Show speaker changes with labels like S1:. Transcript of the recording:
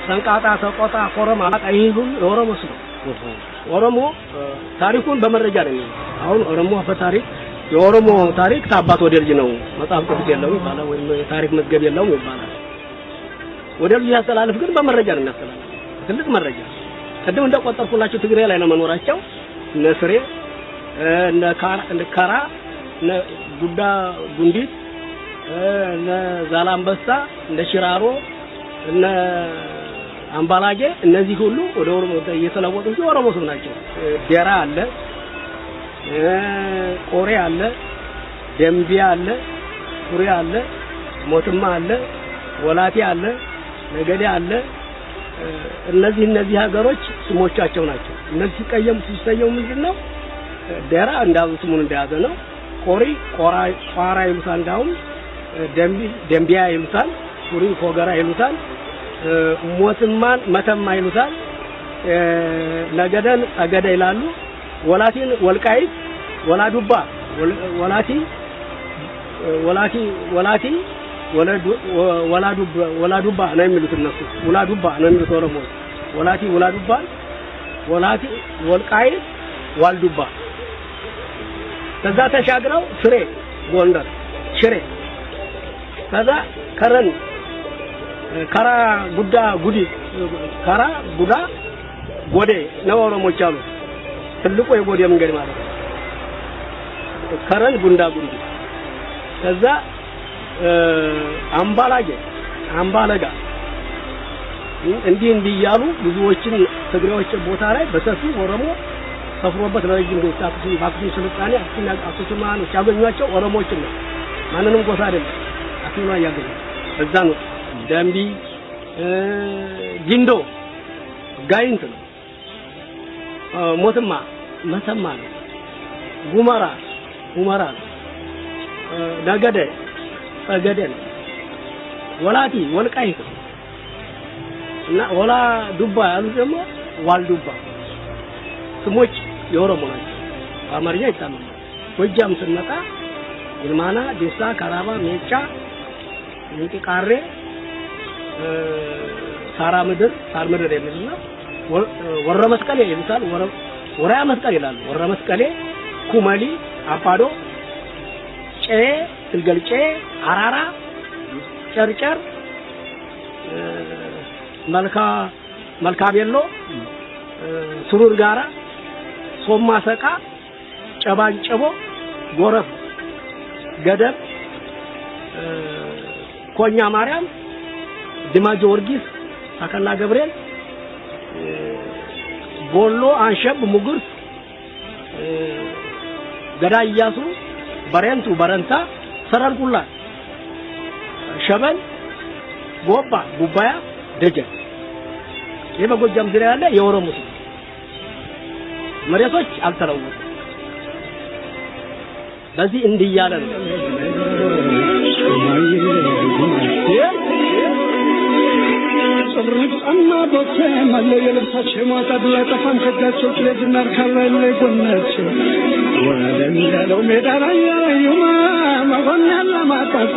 S1: ሰንቃታ ሰቆጣ ኮረማ አጣይሁን ኦሮሞ ነው ኦሮሞ ታሪኩን በመረጃ ነው አሁን ኦሮሞ በታሪክ የኦሮሞ ታሪክ ታባት ወደ ልጅ ነው መጽሐፍ ቅዱስ የለው ይባላል ወይ ታሪክ መዝገብ የለው ይባላል ወደ ልጅ ያስተላልፍ ግን በመረጃ ነው ያስተላልፍ ትልቅ መረጃ ቀደም እንደቆጠርኩላችሁ ትግሬ ላይ ነው መኖራቸው ነስሬ ነካራ ጉዳ ጉንዲት ዛላምበሳ ሽራሮ አምባላጌ እነዚህ ሁሉ ወደ ኦሮሞ እየተለወጡ ኦሮሞ ሰው ናቸው ዴራ አለ ቆሬ አለ ደምቢያ አለ ሱሪ አለ ሞትማ አለ ወላቲ አለ ነገዴ አለ እነዚህ ሀገሮች ስሞቻቸው ናቸው እነዚህ ሲቀየሙ ምንድነው ዴራ እንዳው ስሙን እንደያዘ ነው ቆሪ ቋራ ይሉታል እንዳው ደምቢያ ይሉታል ሱሪ ፎገራ ይሉታል ሞትማን መተማ ይሉታል ነገደን አገደ ይላሉ ወላቲን ወልቃይት ወላዱባ ወላዱባ ነው የሚሉት እነሱ ወላዱባ ነው የሚሉት ኦሮሞ ወላዱባ ወልቃይት ዋልዱባ ከዛ ተሻግረው ሽሬ ጎንደር ሽሬ ከዛ ከረን ካራ ጉዳ ጉዲ ካራ ጉዳ ጎዴ ነው ኦሮሞች አሉ ትልቁ የጎዴ መንገድ ማለት ከረን ጉንዳ ጉንዲ ከዛ አምባለጋ እንዲህ ያሉ ብዙዎችን ትግሬዎች ቦታ ላይ በሰፊ ኦሮሞ ሰፍሮበት ለረጅም ጊዜ ታክሲ ስልጣኔ አክሱማን ያገኟቸው ኦሮሞዎችን ነው ማንንም ጎሳ አይደለም አክሱማን ያገኙ በዛ ነው ደምቢ ጊንዶ ጋይንት ነው ሞትማ መተማ ነው ጉመራ ነው ነገደ አገደ ነው ወላቲ ወልቃይት እና ወላ ዱባ ያሉ ደግሞ ዋልዱባ ስሞች የኦሮሞ ናቸው አማርኛ ይታመናል ጎጃም ስንመጣ ይልማና ዴሳ ካራባ ሜጫ ንቂቃሬ ሳራ ምድር የሚልና ወረ መስቀሌ ይሉታል ወራ መስቀሌ ይላሉ ወረ መስቀሌ ኩመሊ አባዶ ጨ ትልገልጨ አራራ ጨርጨር መልካ ቤሎ ሱሩር ጋራ ሶማ ሰቃ ጨባንጨቦ ጎረፍ ገደብ ኮኛ ማርያም ድማጆ ወርጊስ አከላ ገብርኤል ቦሎ አንሸብ ሙጉርት ገዳይ ያሱ በረንቱ በረንታ ሰረርኩላ ሸበል ጎባ ጉባያ ደጀ የበጎጃም ዙሪያ ያለ የኦሮሞ መሬቶች አልተለወጡ በዚህ እንዲያለ ነው ጽርቅና በተማለ የልብሳቸው ማጣት ለጠፋን ከጋቸው ስለዝናር ካላለ ጎናቸው ወለም ያለው ሜዳ ላይ ያዩማ ማወናላ ማጣት